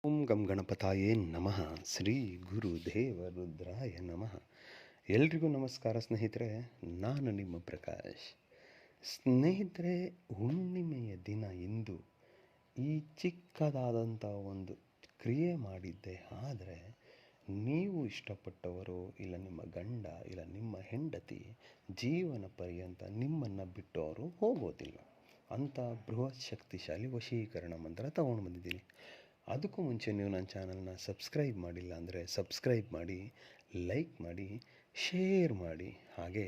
ಓಂ ಗಂ ಗಣಪತಾಯೇ ನಮಃ. ಶ್ರೀ ಗುರುದೇವ ರುದ್ರಾಯ ನಮಃ. ಎಲ್ರಿಗೂ ನಮಸ್ಕಾರ ಸ್ನೇಹಿತರೆ, ನಾನು ನಿಮ್ಮ ಪ್ರಕಾಶ್. ಸ್ನೇಹಿತರೆ, ಹುಣ್ಣಿಮೆಯ ದಿನ ಇಂದು ಈ ಚಿಕ್ಕದಾದಂಥ ಒಂದು ಕ್ರಿಯೆ ಮಾಡಿದ್ದೆ. ಆದರೆ ನೀವು ಇಷ್ಟಪಟ್ಟವರು ಇಲ್ಲ ನಿಮ್ಮ ಗಂಡ ಇಲ್ಲ ನಿಮ್ಮ ಹೆಂಡತಿ ಜೀವನ ಪರ್ಯಂತ ನಿಮ್ಮನ್ನು ಬಿಟ್ಟು ಅವರು ಹೋಗೋದಿಲ್ಲ. ಅಂಥ ಬೃಹತ್ ಶಕ್ತಿಶಾಲಿ ವಶೀಕರಣ ಮಂತ್ರ ತಗೊಂಡು ಬಂದಿದ್ದೀನಿ. ಅದಕ್ಕೂ ಮುಂಚೆ ನೀವು ನನ್ನ ಚಾನಲ್ನ ಸಬ್ಸ್ಕ್ರೈಬ್ ಮಾಡಿಲ್ಲ ಅಂದರೆ ಸಬ್ಸ್ಕ್ರೈಬ್ ಮಾಡಿ, ಲೈಕ್ ಮಾಡಿ, ಶೇರ್ ಮಾಡಿ, ಹಾಗೆ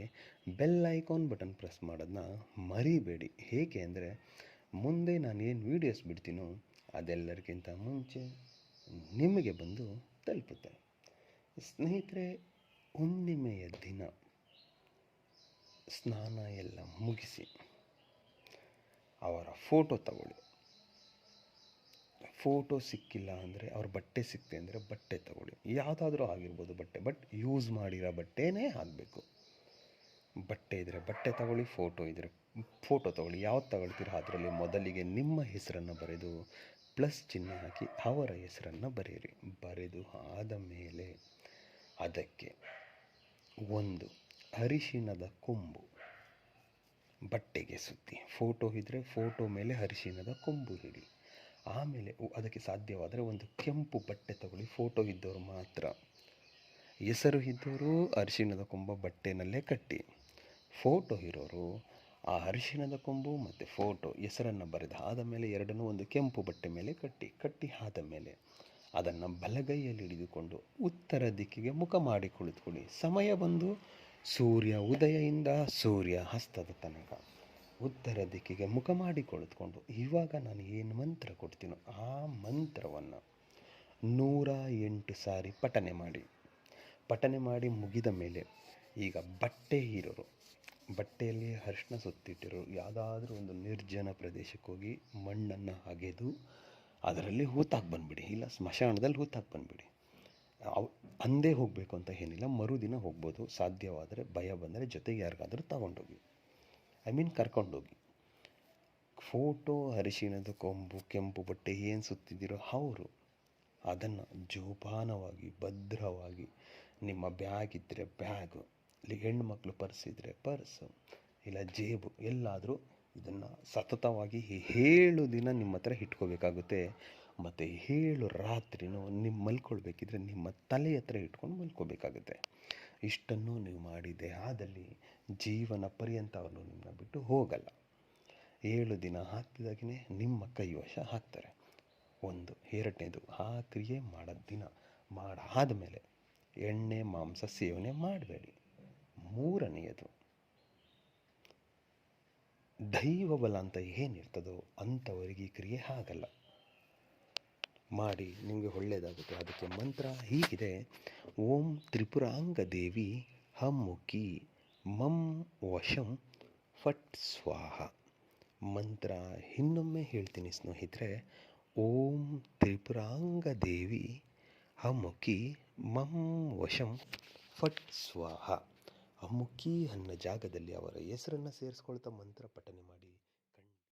ಬೆಲ್ ಐಕಾನ್ ಬಟನ್ ಪ್ರೆಸ್ ಮಾಡೋದನ್ನ ಮರಿಬೇಡಿ. ಹೇಗೆ ಅಂದರೆ ಮುಂದೆ ನಾನು ಏನು ವೀಡಿಯೋಸ್ ಬಿಡ್ತೀನೋ ಅದೆಲ್ಲರಿಗಿಂತ ಮುಂಚೆ ನಿಮಗೆ ಬಂದು ತಲುಪುತ್ತೆ. ಸ್ನೇಹಿತರೆ, ಹುಣ್ಣಿಮೆಯ ದಿನ ಸ್ನಾನ ಎಲ್ಲ ಮುಗಿಸಿ ಅವರ ಫೋಟೋ ತಗೊಳ್ಳಿ. ಫೋಟೋ ಸಿಕ್ಕಿಲ್ಲ ಅಂದರೆ ಅವ್ರ ಬಟ್ಟೆ ಸಿಕ್ತೆ ಅಂದರೆ ಬಟ್ಟೆ ತಗೊಳ್ಳಿ. ಯಾವುದಾದ್ರೂ ಆಗಿರ್ಬೋದು ಬಟ್ಟೆ, ಬಟ್ ಯೂಸ್ ಮಾಡಿರೋ ಬಟ್ಟೆನೇ ಆಗಬೇಕು. ಬಟ್ಟೆ ಇದ್ದರೆ ಬಟ್ಟೆ ತಗೊಳ್ಳಿ, ಫೋಟೋ ಇದ್ದರೆ ಫೋಟೋ ತಗೊಳ್ಳಿ. ಯಾವ್ದು ತಗೊಳ್ತೀರೋ ಅದರಲ್ಲಿ ಮೊದಲಿಗೆ ನಿಮ್ಮ ಹೆಸರನ್ನು ಬರೆದು ಪ್ಲಸ್ ಚಿಹ್ನೆ ಹಾಕಿ ಅವರ ಹೆಸರನ್ನು ಬರೆಯಿರಿ. ಬರೆದು ಆದ ಮೇಲೆ ಅದಕ್ಕೆ ಒಂದು ಅರಿಶಿಣದ ಕೊಂಬು ಬಟ್ಟೆಗೆ ಸುತ್ತಿ, ಫೋಟೋ ಇದ್ದರೆ ಫೋಟೋ ಮೇಲೆ ಅರಿಶಿಣದ ಕೊಂಬು ಇಡಿ. ಆಮೇಲೆ ಅದಕ್ಕೆ ಸಾಧ್ಯವಾದರೆ ಒಂದು ಕೆಂಪು ಬಟ್ಟೆ ತಗೊಳ್ಳಿ. ಫೋಟೋ ಇದ್ದವರು ಮಾತ್ರ, ಹೆಸರು ಇದ್ದವರು ಅರಿಶಿಣದ ಕೊಂಬು ಬಟ್ಟೆನಲ್ಲೇ ಕಟ್ಟಿ. ಫೋಟೋ ಇರೋರು ಆ ಅರಿಶಿಣದ ಕೊಂಬು ಮತ್ತು ಫೋಟೋ ಹೆಸರನ್ನು ಬರೆದು ಆದ ಮೇಲೆ ಎರಡನ್ನೂ ಒಂದು ಕೆಂಪು ಬಟ್ಟೆ ಮೇಲೆ ಕಟ್ಟಿ ಆದ ಮೇಲೆ ಅದನ್ನು ಬಲಗೈಯಲ್ಲಿ ಹಿಡಿದುಕೊಂಡು ಉತ್ತರ ದಿಕ್ಕಿಗೆ ಮುಖ ಮಾಡಿ ಕುಳಿತುಕೊಳ್ಳಿ. ಸಮಯ ಬಂದು ಸೂರ್ಯ ಉದಯದಿಂದ ಸೂರ್ಯ ಹಸ್ತದ ತನಕ ಉತ್ತರ ದಿಕ್ಕಿಗೆ ಮುಖ ಮಾಡಿ ಕುಳಿತುಕೊಂಡು ಇವಾಗ ನಾನು ಏನು ಮಂತ್ರ ಕೊಡ್ತೀನೋ ಆ ಮಂತ್ರವನ್ನು 108 ಸಾರಿ ಪಠನೆ ಮಾಡಿ ಮುಗಿದ ಮೇಲೆ ಈಗ ಬಟ್ಟೆ ಇರೋರು, ಬಟ್ಟೆಯಲ್ಲಿ ಅರಿಶಿಣ ಸುತ್ತಿಟ್ಟಿರೋರು ಯಾವುದಾದ್ರೂ ಒಂದು ನಿರ್ಜನ ಪ್ರದೇಶಕ್ಕೆ ಹೋಗಿ ಮಣ್ಣನ್ನು ಅಗೆದು ಅದರಲ್ಲಿ ಹೂತಾಕಿ ಬಂದುಬಿಡಿ. ಇಲ್ಲ ಸ್ಮಶಾನದಲ್ಲಿ ಹೂತಾಕಿ ಬಂದುಬಿಡಿ. ಅಂದೇ ಹೋಗಬೇಕು ಅಂತ ಏನಿಲ್ಲ, ಮರುದಿನ ಹೋಗ್ಬೋದು. ಸಾಧ್ಯವಾದರೆ ಭಯ ಬಂದರೆ ಜೊತೆಗೆ ಯಾರಿಗಾದರೂ ತಗೊಂಡೋಗಿ, ಕರ್ಕೊಂಡೋಗಿ. ಫೋಟೋ, ಅರಿಶಿಣದ ಕೊಂಬು, ಕೆಂಪು ಬಟ್ಟೆ ಏನು ಸುತ್ತಿದ್ದೀರೋ ಅವರು ಅದನ್ನು ಜೋಪಾನವಾಗಿ ಭದ್ರವಾಗಿ ನಿಮ್ಮ ಬ್ಯಾಗ್ ಇದ್ದರೆ ಬ್ಯಾಗು, ಇಲ್ಲಿ ಹೆಣ್ಮಕ್ಳು ಪರ್ಸ್ ಇದ್ದರೆ ಪರ್ಸು, ಇಲ್ಲ ಜೇಬು ಎಲ್ಲಾದರೂ ಇದನ್ನು ಸತತವಾಗಿ 7 ದಿನ ನಿಮ್ಮ ಹತ್ರ ಇಟ್ಕೋಬೇಕಾಗುತ್ತೆ. ಮತ್ತು 7 ರಾತ್ರಿನೂ ನಿಮ್ಮ ಮಲ್ಕೊಳ್ಬೇಕಿದ್ರೆ ನಿಮ್ಮ ತಲೆ ಹತ್ರ ಇಟ್ಕೊಂಡು ಮಲ್ಕೋಬೇಕಾಗುತ್ತೆ. ಇಷ್ಟನ್ನು ನೀವು ಮಾಡಿದ್ದೆ ಆದಲ್ಲಿ ಜೀವನ ಪರ್ಯಂತ ಅವರು ನಿಮ್ಮನ್ನ ಬಿಟ್ಟು ಹೋಗಲ್ಲ. 7 ದಿನ ಹಾಕಿದಾಗೇ ನಿಮ್ಮ ಕೈವಶ ಹಾಕ್ತಾರೆ. ಒಂದು. ಎರಡನೇದು, ಆ ಕ್ರಿಯೆ ಮಾಡೋದು ದಿನ ಮಾಡಾದ ಮೇಲೆ ಎಣ್ಣೆ ಮಾಂಸ ಸೇವನೆ ಮಾಡಬೇಡಿ. ಮೂರನೆಯದು, ದೈವ ಬಲ ಅಂತ ಏನಿರ್ತದೋ ಅಂಥವರಿಗೆ ಈ ಕ್ರಿಯೆ ಆಗಲ್ಲ. ಮಾಡಿ, ನಿಮಗೆ ಒಳ್ಳೆಯದಾಗುತ್ತೆ. ಅದಕ್ಕೆ ಮಂತ್ರ ಹೀಗಿದೆ: ಓಂ ತ್ರಿಪುರಾಂಗ ದೇವಿ ಹಮ್ಮುಖಿ ಮಂ ವಶಂ ಫಟ್ ಸ್ವಾಹ. ಮಂತ್ರ ಇನ್ನೊಮ್ಮೆ ಹೇಳ್ತೀನಿ ಸ್ನೇಹಿತರೆ. ಓಂ ತ್ರಿಪುರಾಂಗ ದೇವಿ ಹಮ್ಮುಖಿ ಮಂ ವಶಂ ಫಟ್ ಸ್ವಾಹ. ಅಮ್ಮುಖಿ ಅನ್ನೋ ಜಾಗದಲ್ಲಿ ಅವರ ಹೆಸರನ್ನು ಸೇರಿಸ್ಕೊಳ್ತಾ ಮಂತ್ರ ಪಠನೆ ಮಾಡಿ.